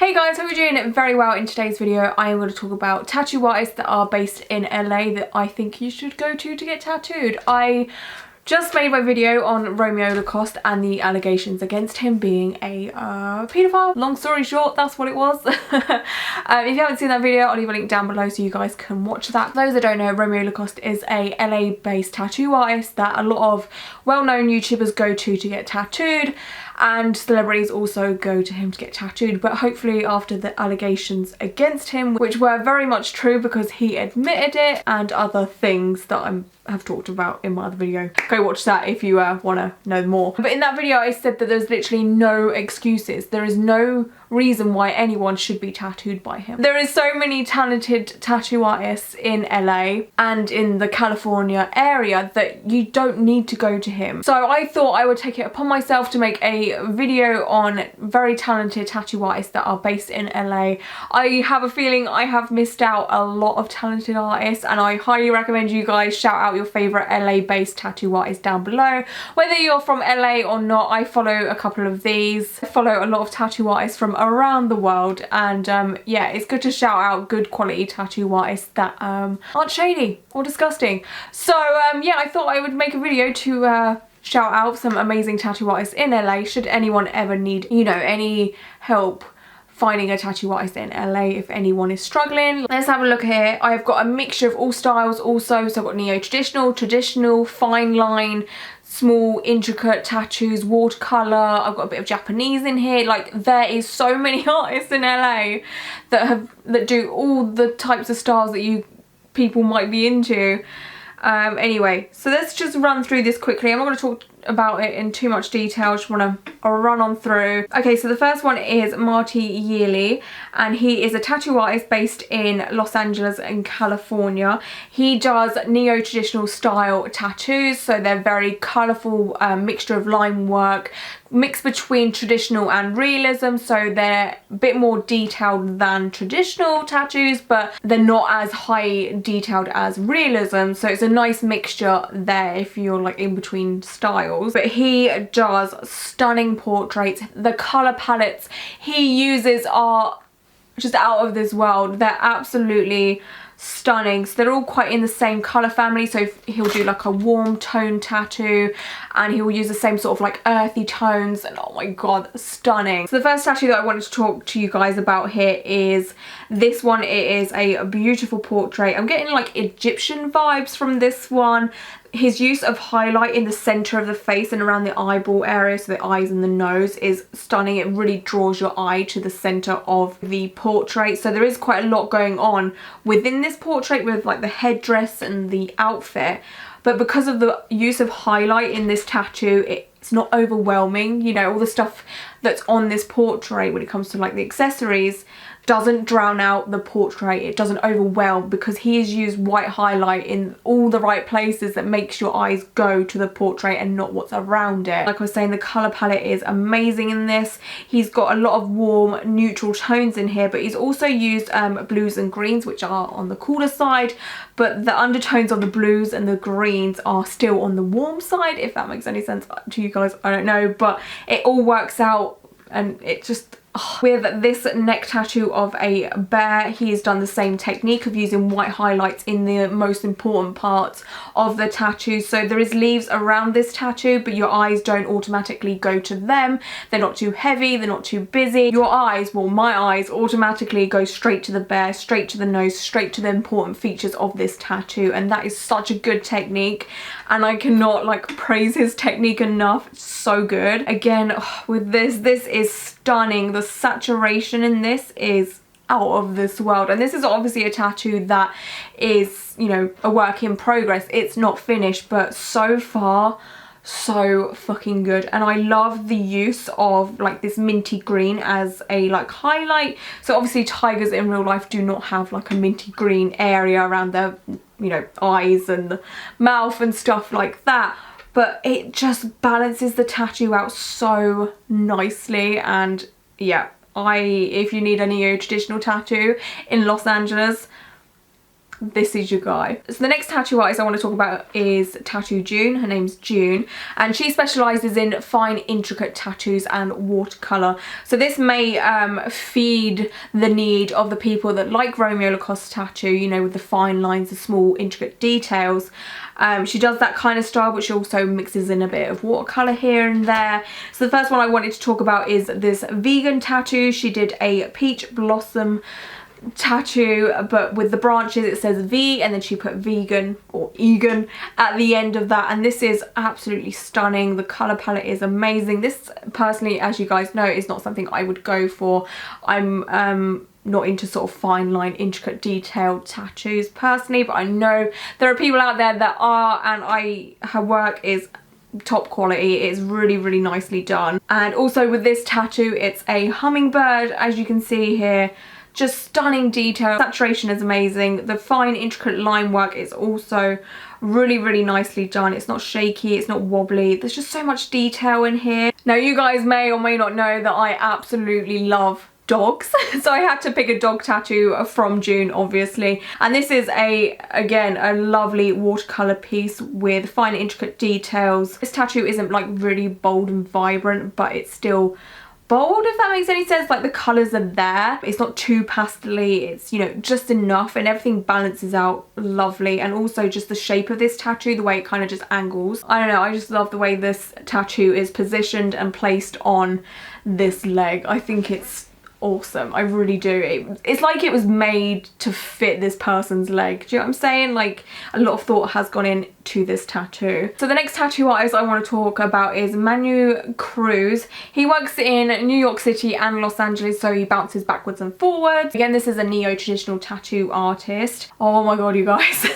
Hey guys, hope you're doing very well. In today's video I am going to talk about tattoo artists that are based in LA that I think you should go to get tattooed. I just made my video on Romeo Lacoste and the allegations against him being a paedophile. Long story short, that's what it was. If you haven't seen that video, I'll leave a link down below so you guys can watch that. For those that don't know, Romeo Lacoste is a LA based tattoo artist that a lot of well-known YouTubers go to get tattooed, and celebrities also go to him to get tattooed. But hopefully after the allegations against him, which were very much true because he admitted it, and other things that I have talked about in my other video, go watch that if you want to know more. But in that video I said that there's literally no excuses. There is no reason why anyone should be tattooed by him. There is so many talented tattoo artists in LA and in the California area that you don't need to go to him. So I thought I would take it upon myself to make a video on very talented tattoo artists that are based in LA. I have a feeling I have missed out a lot of talented artists, and I highly recommend you guys shout out your favourite LA based tattoo artists down below. Whether you're from LA or not, I follow a couple of these. I follow a lot of tattoo artists from around the world, and yeah, it's good to shout out good quality tattoo artists that aren't shady or disgusting. So yeah, I thought I would make a video to shout out some amazing tattoo artists in LA should anyone ever need, you know, any help finding a tattoo artist in LA if anyone is struggling. Let's have a look here. I've got a mixture of all styles also. So I've got neo-traditional, traditional, fine line, small intricate tattoos, watercolor. I've got a bit of Japanese in here. Like, there is so many artists in LA that do all the types of styles that you people might be into. Anyway, so let's just run through this quickly. I'm not going to talk about it in too much detail, just want to run on through. Okay, so the first one is Marty Yearly, and he is a tattoo artist based in Los Angeles in California. He does neo-traditional style tattoos, so they're very colourful, mixture of line work, mixed between traditional and realism, so they're a bit more detailed than traditional tattoos, but they're not as high detailed as realism, so it's a nice mixture there if you're like in between styles. But he does stunning portraits. The colour palettes he uses are just out of this world. They're absolutely stunning. So they're all quite in the same colour family, so he'll do like a warm tone tattoo and he'll use the same sort of like earthy tones, and oh my god, stunning. So the first tattoo that I wanted to talk to you guys about here is this one. It is a beautiful portrait. I'm getting like Egyptian vibes from this one. His use of highlight in the centre of the face and around the eyeball area, so the eyes and the nose, is stunning. It really draws your eye to the centre of the portrait. So there is quite a lot going on within this portrait with like the headdress and the outfit. But because of the use of highlight in this tattoo, it's not overwhelming. You know, all the stuff that's on this portrait when it comes to like the accessories doesn't drown out the portrait. It doesn't overwhelm because he has used white highlight in all the right places that makes your eyes go to the portrait and not what's around it. Like I was saying, the colour palette is amazing in this. He's got a lot of warm neutral tones in here, but he's also used blues and greens, which are on the cooler side, but the undertones of the blues and the greens are still on the warm side, if that makes any sense to you guys. I don't know, but it all works out, and it just... With this neck tattoo of a bear, he has done the same technique of using white highlights in the most important parts of the tattoo. So there is leaves around this tattoo, but your eyes don't automatically go to them. They're not too heavy, they're not too busy. Your eyes, well, my eyes automatically go straight to the bear, straight to the nose, straight to the important features of this tattoo, and that is such a good technique, and I cannot like praise his technique enough. It's so good. Again, with this is stunning. The saturation in this is out of this world, and this is obviously a tattoo that is, you know, a work in progress. It's not finished, but so far so fucking good. And I love the use of like this minty green as a like highlight. So obviously tigers in real life do not have like a minty green area around their, you know, eyes and the mouth and stuff like that, but it just balances the tattoo out so nicely. And yeah, if you need a neo-traditional tattoo in Los Angeles, this is your guy. So the next tattoo artist I want to talk about is Tattoo June. Her name's June, and she specialises in fine intricate tattoos and watercolour. So this may feed the need of the people that like Romeo Lacoste tattoo, you know, with the fine lines, the small intricate details. She does that kind of style, but she also mixes in a bit of watercolour here and there. So the first one I wanted to talk about is this vegan tattoo. She did a peach blossom tattoo, but with the branches it says V, and then she put vegan or egan at the end of that, and this is absolutely stunning. The color palette is amazing. This personally, as you guys know, is not something I would go for. I'm not into sort of fine line intricate detailed tattoos personally, but I know there are people out there that are, and her work is top quality. It's really, really nicely done. And also with this tattoo, it's a hummingbird, as you can see here. Just stunning detail. Saturation is amazing. The fine intricate line work is also really, really nicely done. It's not shaky, it's not wobbly. There's just so much detail in here. Now you guys may or may not know that I absolutely love dogs, so I had to pick a dog tattoo from June, obviously, and this is again a lovely watercolor piece with fine intricate details. This tattoo isn't like really bold and vibrant, but it's still bold, if that makes any sense. Like the colors are there, it's not too pastely, it's, you know, just enough, and everything balances out lovely. And also just the shape of this tattoo, the way it kind of just angles, I don't know, I just love the way this tattoo is positioned and placed on this leg. I think it's awesome, I really do. It's like it was made to fit this person's leg. Do you know what I'm saying? Like a lot of thought has gone into this tattoo. So the next tattoo artist I want to talk about is Manu Cruz. He works in New York City and Los Angeles, so he bounces backwards and forwards. Again, this is a neo-traditional tattoo artist. Oh my god, you guys.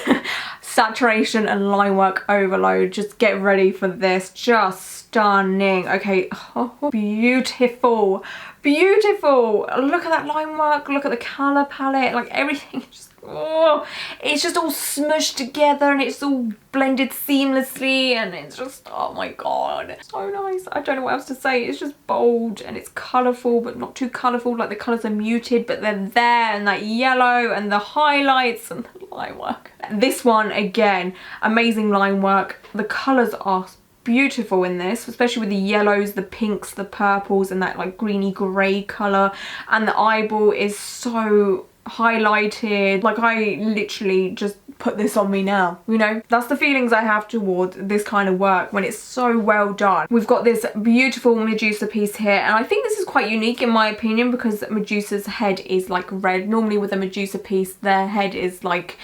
Saturation and line work overload. Just get ready for this. Just stunning. Okay, oh, beautiful, beautiful. Look at that line work, look at the color palette, like everything just, oh, it's just all smushed together and it's all blended seamlessly, and it's just, oh my god, so nice. I don't know what else to say. It's just bold and it's colorful, but not too colorful. Like the colors are muted, but they're there, and that yellow and the highlights and the line work. This one, again, amazing line work. The colors are beautiful in this, especially with the yellows, the pinks, the purples, and that like greeny grey colour, and the eyeball is so highlighted. Like I literally just put this on me now, you know. That's the feelings I have towards this kind of work when it's so well done. We've got this beautiful Medusa piece here, and I think this is quite unique in my opinion because Medusa's head is like red. Normally with a Medusa piece their head is like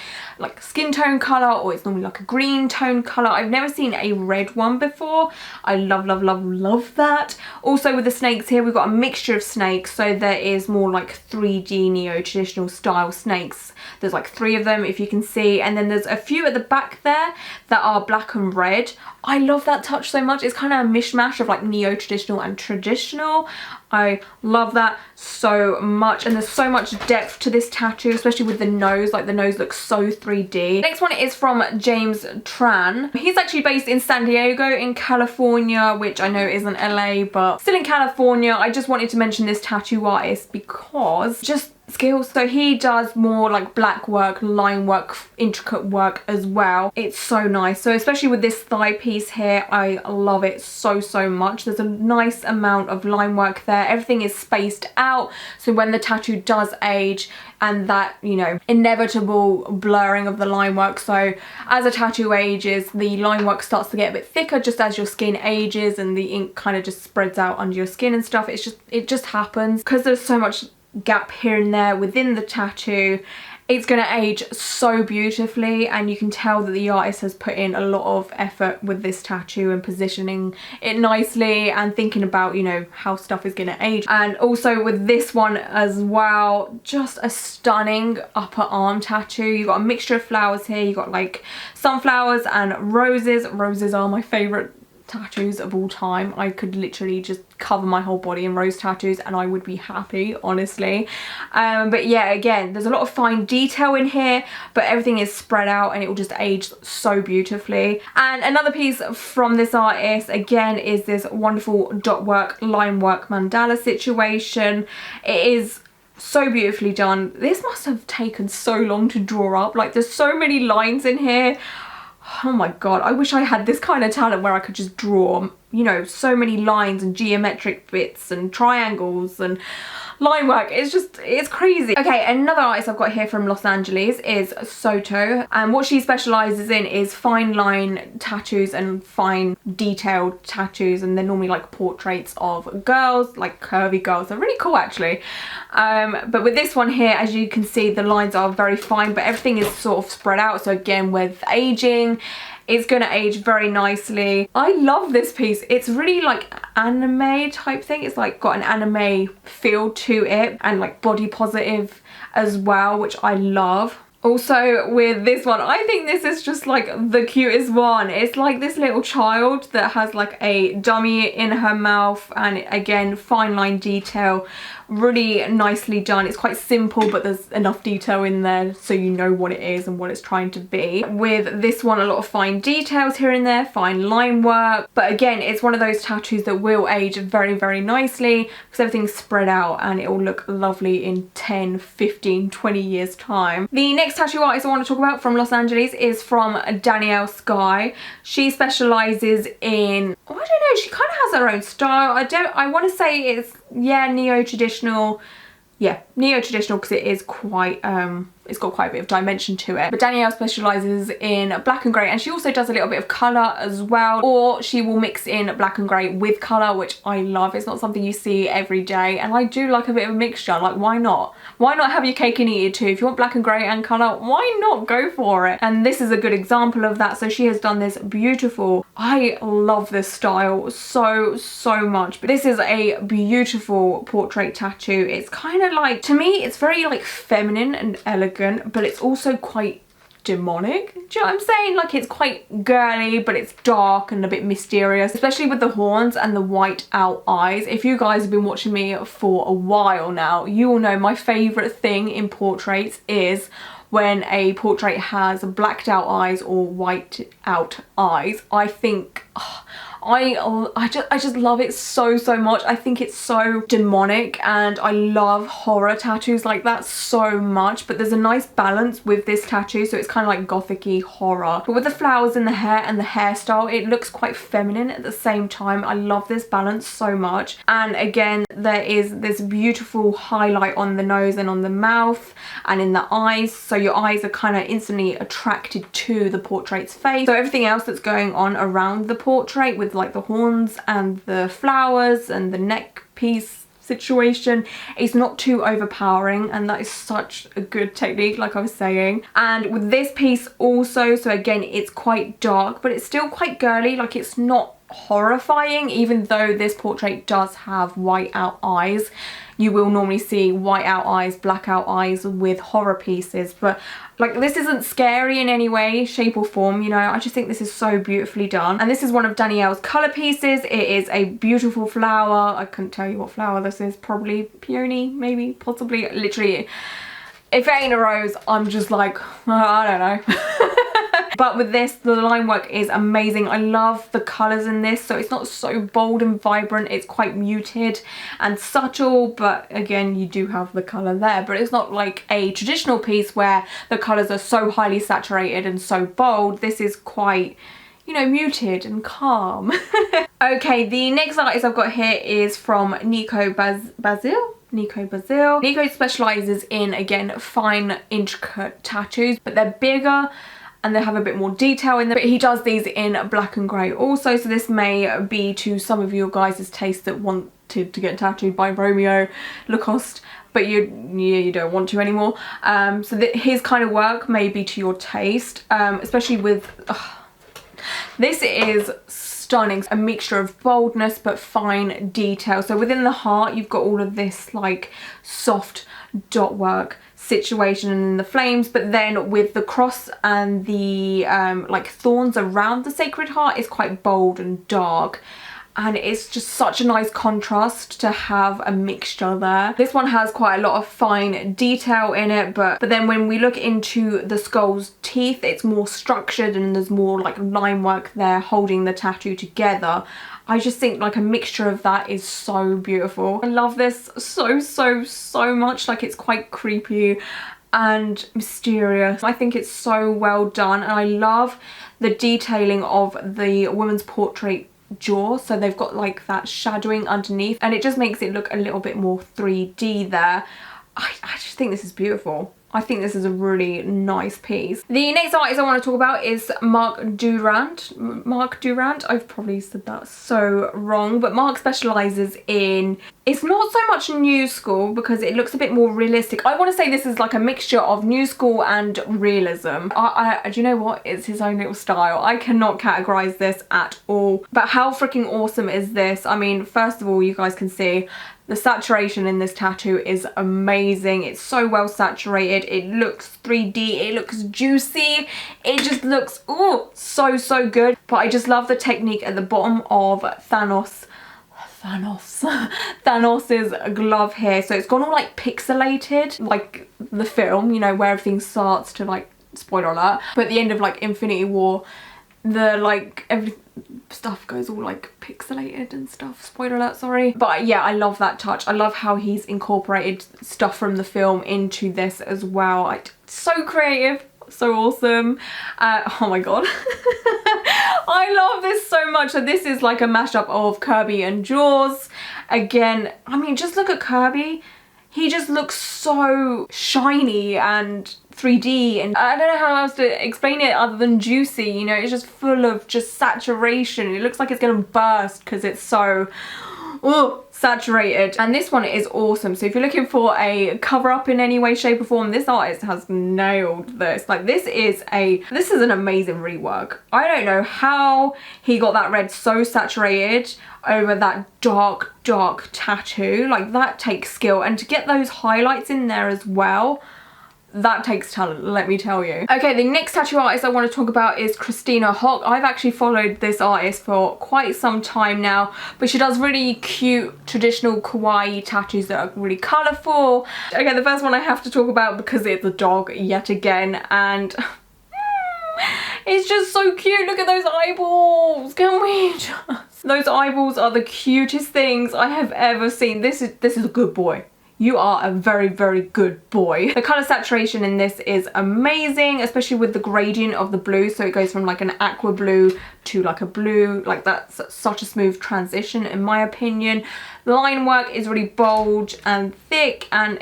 skin tone colour, or it's normally like a green tone colour. I've never seen a red one before. I love, love, love, love that. Also with the snakes here, we've got a mixture of snakes, so there is more like 3D neo-traditional style snakes. There's like 3 of them, if you can see, and then there's a few at the back there that are black and red. I love that touch so much. It's kind of a mishmash of like neo-traditional and traditional. I love that so much, and there's so much depth to this tattoo, especially with the nose. Like the nose looks so 3D. Next one is from James Tran. He's actually based in San Diego in California, which I know isn't LA, but still in California. I just wanted to mention this tattoo artist because just skills. So he does more like black work, line work, intricate work as well. It's so nice. So especially with this thigh piece here, I love it so, so much. There's a nice amount of line work there. Everything is spaced out, so when the tattoo does age, and that, you know, inevitable blurring of the line work. So as a tattoo ages, the line work starts to get a bit thicker just as your skin ages, and the ink kind of just spreads out under your skin and stuff. It just happens because there's so much gap here and there within the tattoo. It's going to age so beautifully, and you can tell that the artist has put in a lot of effort with this tattoo and positioning it nicely and thinking about, you know, how stuff is going to age. And also with this one as well, just a stunning upper arm tattoo. You've got a mixture of flowers here. You've got like sunflowers and roses. Roses are my favourite tattoos of all time. I could literally just cover my whole body in rose tattoos and I would be happy, honestly. But yeah, again, there's a lot of fine detail in here, but everything is spread out and it will just age so beautifully. And another piece from this artist again is this wonderful dot work, line work mandala situation. It is So beautifully done. This must have taken so long to draw up. Like, there's so many lines in here. Oh my god, I wish I had this kind of talent where I could just draw, you know, so many lines and geometric bits and triangles and line work. It's crazy. Okay, another artist I've got here from Los Angeles is Soto, and what she specialises in is fine line tattoos and fine detailed tattoos, and they're normally like portraits of girls, like curvy girls. They're really cool actually. But with this one here, as you can see, the lines are very fine, but everything is sort of spread out. So again, with aging, it's going to age very nicely. I love this piece. It's really like anime type thing. It's like got an anime feel to it, and like body positive as well, which I love. Also with this one, I think this is just like the cutest one. It's like this little child that has like a dummy in her mouth, and again, fine line detail, really nicely done. It's quite simple, but there's enough detail in there so you know what it is and what it's trying to be. With this one, a lot of fine details here and there, fine line work, but again, it's one of those tattoos that will age very, very nicely because everything's spread out and it will look lovely in 10, 15, 20 years time. The next tattoo artist I want to talk about from Los Angeles is from Danielle Sky. She specializes in, oh, I don't know, she kind of has her own style. I want to say it's, yeah, neo-traditional. Yeah, neo-traditional, because it is quite, it's got quite a bit of dimension to it. But Danielle specialises in black and grey, and she also does a little bit of colour as well, or she will mix in black and grey with colour, which I love. It's not something you see every day, and I do like a bit of a mixture. Like, why not? Why not have your cake and eat it too? If you want black and grey and colour, why not go for it? And this is a good example of that. So she has done this beautiful, I love this style so much, but this is a beautiful portrait tattoo. It's kind of like, to me, it's very like feminine and elegant, but it's also quite demonic. Do you know what I'm saying? Like, it's quite girly, but it's dark and a bit mysterious, especially with the horns and the white out eyes. If you guys have been watching me for a while now, you will know my favourite thing in portraits is when a portrait has blacked out eyes or white out eyes. I think, I just love it so much. I think it's so demonic, and I love horror tattoos like that so much, but there's a nice balance with this tattoo, so it's kind of like gothic-y horror. But with the flowers in the hair and the hairstyle, it looks quite feminine at the same time. I love this balance so much. And again, there is this beautiful highlight on the nose and on the mouth and in the eyes, so your eyes are kind of instantly attracted to the portrait's face. So everything else that's going on around the portrait with like the horns and the flowers and the neck piece situation, it's not too overpowering, and that is such a good technique, like I was saying. And with this piece also, so again, it's quite dark, but it's still quite girly. Like, it's not horrifying, even though this portrait does have white out eyes. You will normally see white out eyes, black out eyes with horror pieces, but like, this isn't scary in any way, shape or form, you know. I just think this is so beautifully done. And this is one of Danielle's colour pieces. It is a beautiful flower. I couldn't tell you what flower this is. Probably peony, maybe, possibly. Literally, if it ain't a rose, I'm just like, I don't know. But with this, the line work is amazing. I love the colours in this, so it's not so bold and vibrant. It's quite muted and subtle, but again, you do have the colour there. But it's not like a traditional piece where the colours are so highly saturated and so bold. This is quite, you know, muted and calm. Okay, the next artist I've got here is from Nico Bazil. Nico Bazil. Nico specialises in, again, fine, intricate tattoos, but they're bigger and they have a bit more detail in them. But he does these in black and grey also, so this may be to some of your guys' taste that want to get tattooed by Romeo Lacoste, but you don't want to anymore. So his kind of work may be to your taste, especially with... this is stunning. A mixture of boldness but fine detail. So within the heart, you've got all of this like soft dot work situation and the flames, but then with the cross and the like thorns around the Sacred Heart is quite bold and dark. and it's just such a nice contrast to have a mixture there. This one has quite a lot of fine detail in it, but then when we look into the skull's teeth, it's more structured and there's more like line work there holding the tattoo together. I just think like a mixture of that is so beautiful. I love this so much. Like, it's quite creepy and mysterious. I think it's so well done, and I love the detailing of the woman's portrait jaw. So they've got like that shadowing underneath, and it just makes it look a little bit more 3D there. I just think this is beautiful. I think this is a really nice piece. The next artist I want to talk about is Mark Durand. Mark Durand, I've probably said that so wrong, but Mark specialises in, it's not so much new school because it looks a bit more realistic. I want to say this is like a mixture of new school and realism. Do you know what? It's his own little style. I cannot categorise this at all. But how freaking awesome is this? I mean, first of all, you guys can see the saturation in this tattoo is amazing. It's so well saturated. It looks 3D. It looks juicy. It just looks, oh, so good. But I just love the technique at the bottom of Thanos's glove here. So it's gone all like pixelated, like the film, you know, where everything starts to like, spoiler alert, but at the end of like Infinity War, the like every stuff goes all like pixelated and stuff, spoiler alert, sorry. But yeah, I love that touch. I love how he's incorporated stuff from the film into this as well. So creative, so awesome. Oh my god. I love this so much. So this is like a mashup of Kirby and Jaws. Again, I mean, just look at Kirby. He just looks so shiny and 3D, and I don't know how else to explain it other than juicy, you know. It's just full of just saturation. It looks like it's gonna burst because it's so saturated. And this one is awesome. So if you're looking for a cover up in any way, shape or form, this artist has nailed this. Like, this is an amazing rework. I don't know how he got that red so saturated over that dark tattoo. Like, that takes skill, and to get those highlights in there as well, that takes talent, let me tell you. Okay, the next tattoo artist I want to talk about is Christina Hock. I've actually followed this artist for quite some time now, but she does really cute traditional kawaii tattoos that are really colourful. Okay, the first one I have to talk about because it's a dog yet again, and it's just so cute. Look at those eyeballs. Can we just... Those eyeballs are the cutest things I have ever seen. This is a good boy. You are a very good boy. The colour saturation in this is amazing, especially with the gradient of the blue. So it goes from like an aqua blue to like a blue. Like, that's such a smooth transition in my opinion. The line work is really bold and thick, and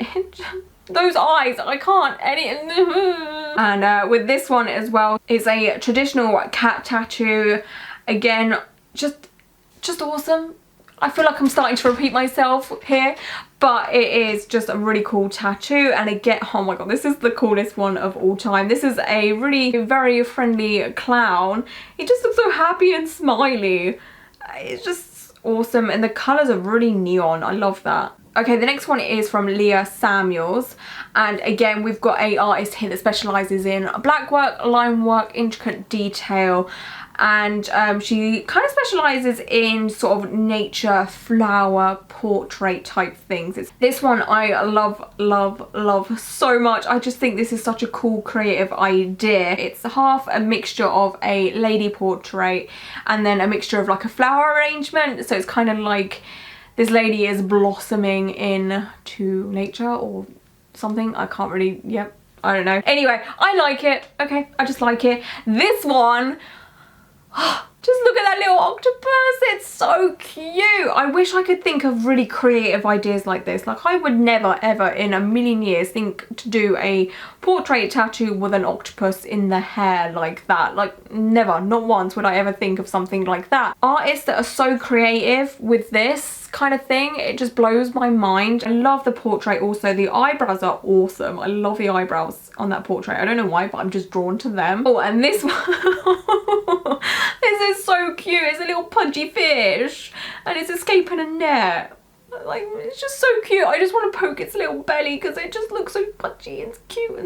those eyes, I can't edit. And with this one as well, it's a traditional cat tattoo. Again, just awesome. I feel like I'm starting to repeat myself here, but it is just a really cool tattoo. And again, oh my god, this is the coolest one of all time. This is a really very friendly clown. He just looks so happy and smiley. It's just awesome, and the colours are really neon. I love that. Okay, the next one is from Leah Samuels, and again we've got a artist here that specialises in black work, line work, intricate detail, and she kind of specialises in sort of nature, flower, portrait type things. This one I love so much. I just think this is such a cool creative idea. It's half a mixture of a lady portrait and then a mixture of like a flower arrangement, so it's kind of like this lady is blossoming into nature or something. I can't really, I don't know. Anyway, I like it. Okay, I just like it. This one, just look at that little octopus. It's so cute. I wish I could think of really creative ideas like this. Like, I would never ever in a million years think to do a portrait tattoo with an octopus in the hair like that. Like, never, not once would I ever think of something like that. Artists that are so creative with this kind of thing, it just blows my mind. I love the portrait also. The eyebrows are awesome. I love the eyebrows on that portrait. I don't know why, but I'm just drawn to them. Oh, and this one this is so cute. It's a little pudgy fish and it's escaping a net. Like, it's just so cute. I just want to poke its little belly because it just looks so pudgy and cute.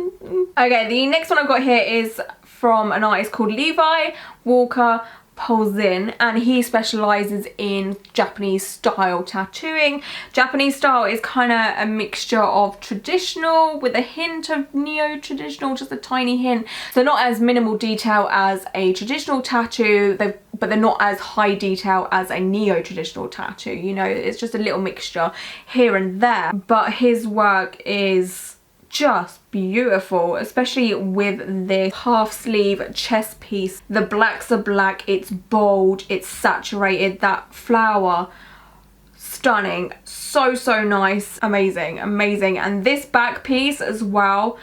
Okay, the next one I've got here is from an artist called Levi Walker Polzin, and he specializes in Japanese style tattooing. Japanese style is kind of a mixture of traditional with a hint of neo-traditional, just a tiny hint. So not as minimal detail as a traditional tattoo, but they're not as high detail as a neo-traditional tattoo. You know, it's just a little mixture here and there. But his work is just beautiful, especially with this half sleeve chest piece. The blacks are black, it's bold, it's saturated, that flower, stunning, so nice, amazing. And this back piece as well,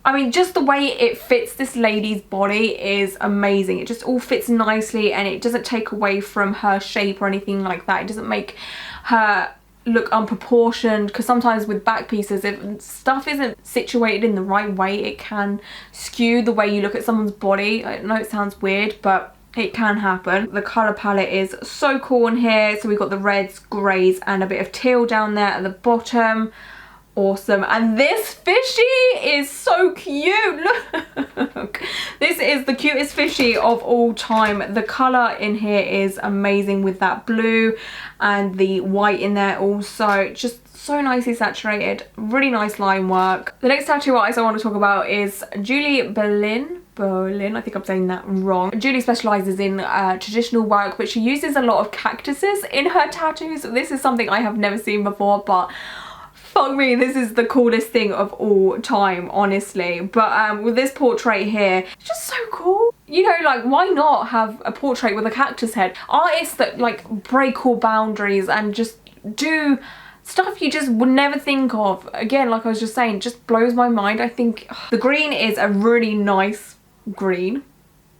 I mean, just the way it fits this lady's body is amazing. It just all fits nicely, and it doesn't take away from her shape or anything like that. It doesn't make her look unproportioned, because sometimes with back pieces, if stuff isn't situated in the right way, it can skew the way you look at someone's body. I know it sounds weird, but it can happen. The colour palette is so cool in here. So we've got the reds, greys, and a bit of teal down there at the bottom. Awesome. And this fishy is so cute. Look, this is the cutest fishy of all time. The colour in here is amazing with that blue and the white in there also. Just so nicely saturated, really nice line work. The next tattoo artist I want to talk about is Julie Berlin, I think I'm saying that wrong. Julie specialises in traditional work, but she uses a lot of cactuses in her tattoos. This is something I have never seen before, but fuck me, this is the coolest thing of all time, honestly. But with this portrait here, it's just so cool. You know, like, why not have a portrait with a cactus head? Artists that like break all boundaries and just do stuff you just would never think of. Again, like I was just saying, just blows my mind. I think the green is a really nice green.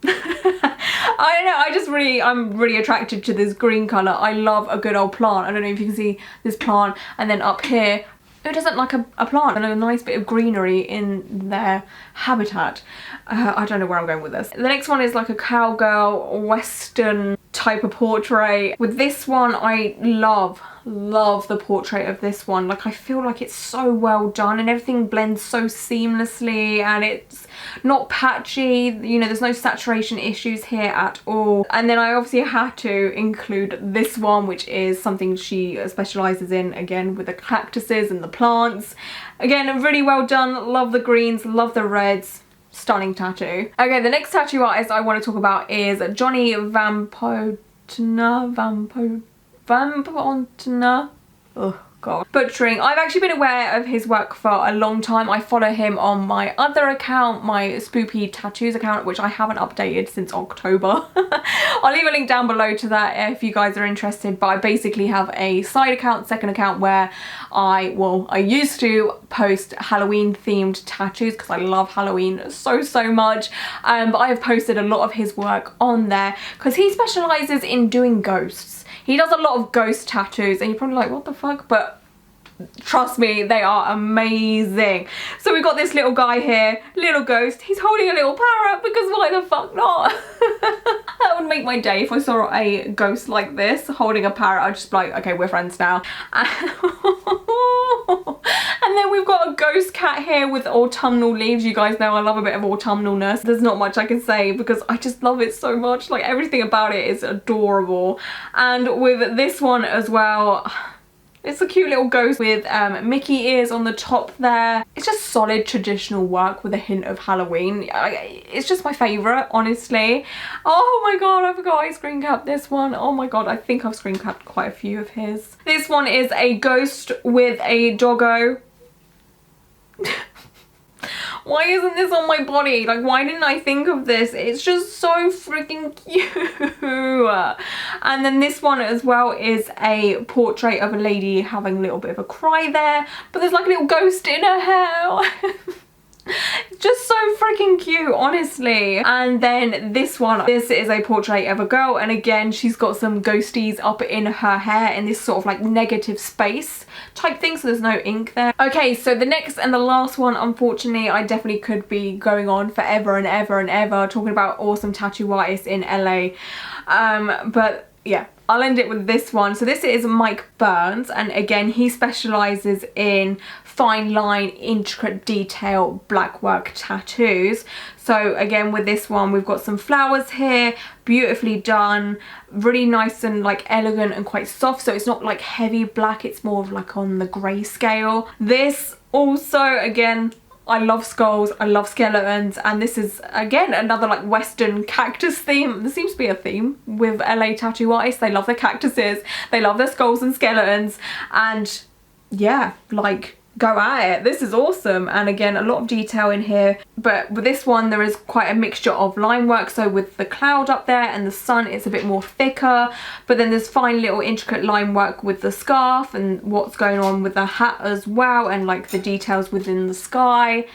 I don't know, I'm really attracted to this green colour. I love a good old plant. I don't know if you can see this plant, and then up here, who doesn't like a plant and a nice bit of greenery in their habitat? I don't know where I'm going with this. The next one is like a cowgirl western type of portrait. With this one, I love the portrait of this one. Like, I feel like it's so well done and everything blends so seamlessly, and it's not patchy, you know, there's no saturation issues here at all. And then I obviously had to include this one, which is something she specializes in, again with the cactuses and the plants. Again, really well done. Love the greens, love the reds. Stunning tattoo. Okay, the next tattoo artist I want to talk about is Johnny Vampotna. Oh god, butchering. I've actually been aware of his work for a long time. I follow him on my other account, my Spoopy Tattoos account, which I haven't updated since October. I'll leave a link down below to that if you guys are interested, but I basically have a side account, second account, where I used to post Halloween themed tattoos because I love Halloween so much, but I have posted a lot of his work on there because he specializes in doing ghosts. He does a lot of ghost tattoos, and you're probably like, what the fuck? But trust me, they are amazing. So we've got this little guy here, little ghost. He's holding a little parrot, because why the fuck not? That would make my day if I saw a ghost like this holding a parrot. I'd just be like, okay, we're friends now. And then we've got a ghost cat here with autumnal leaves. You guys know I love a bit of autumnalness. There's not much I can say because I just love it so much. Like, everything about it is adorable. And with this one as well, it's a cute little ghost with Mickey ears on the top there. It's just solid traditional work with a hint of Halloween. It's just my favourite, honestly. Oh my god, I forgot I screen capped this one. Oh my god, I think I've screen capped quite a few of his. This one is a ghost with a doggo. Why isn't this on my body? Like, why didn't I think of this? It's just so freaking cute. And then this one as well is a portrait of a lady having a little bit of a cry there, but there's like a little ghost in her hair. Just so freaking cute, honestly. And then this one, this is a portrait of a girl, and again she's got some ghosties up in her hair in this sort of like negative space type thing, so there's no ink there. Okay, so the next and the last one, unfortunately, I definitely could be going on forever and ever and ever talking about awesome tattoo artists in LA, but yeah, I'll end it with this one. So this is Mike Burns, and again he specializes in fine line, intricate detail, black work tattoos. So again, with this one, we've got some flowers here, beautifully done, really nice and like elegant and quite soft. So it's not like heavy black, it's more of like on the grey scale. This also, again, I love skulls, I love skeletons, and this is again another like Western cactus theme. There seems to be a theme with LA tattoo artists. They love their cactuses, they love their skulls and skeletons, and yeah, like, go at it. This is awesome. And again, a lot of detail in here, but with this one there is quite a mixture of line work. So with the cloud up there and the sun, it's a bit more thicker, but then there's fine little intricate line work with the scarf and what's going on with the hat as well, and like the details within the sky.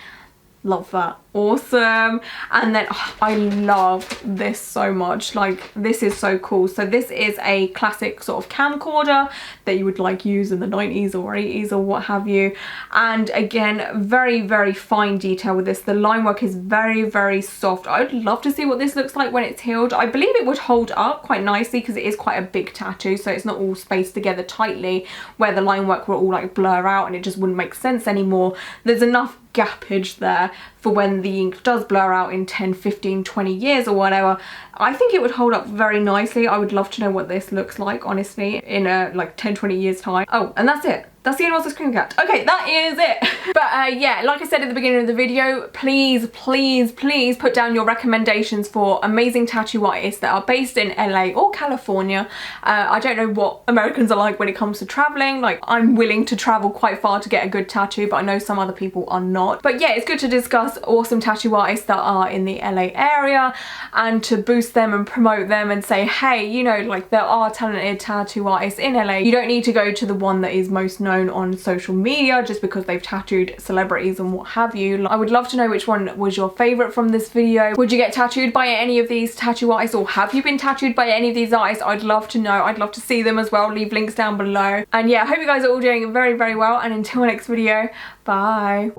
Love that. Awesome. And then I love this so much. Like, this is so cool. So this is a classic sort of camcorder that you would like use in the 90s or 80s or what have you. And again, very, very fine detail with this. The line work is very, very soft. I would love to see what this looks like when it's healed. I believe it would hold up quite nicely because it is quite a big tattoo, so it's not all spaced together tightly where the line work will all like blur out and it just wouldn't make sense anymore. There's enough gappage there for when the ink does blur out in 10, 15, 20 years or whatever. I think it would hold up very nicely. I would love to know what this looks like, honestly, in a like 10, 20 years time. Oh, and that's it. That's the end of the screen cap. Okay, that is it. But yeah, like I said at the beginning of the video, please, please, please put down your recommendations for amazing tattoo artists that are based in LA or California. I don't know what Americans are like when it comes to traveling. Like, I'm willing to travel quite far to get a good tattoo, but I know some other people are not. But yeah, it's good to discuss awesome tattoo artists that are in the LA area and to boost them and promote them and say, hey, you know, like, there are talented tattoo artists in LA. You don't need to go to the one that is most known on social media just because they've tattooed celebrities and what have you. I would love to know which one was your favorite from this video. Would you get tattooed by any of these tattoo artists, or have you been tattooed by any of these artists? I'd love to know. I'd love to see them as well. Leave links down below. And yeah, I hope you guys are all doing very, very well, and until next video, bye.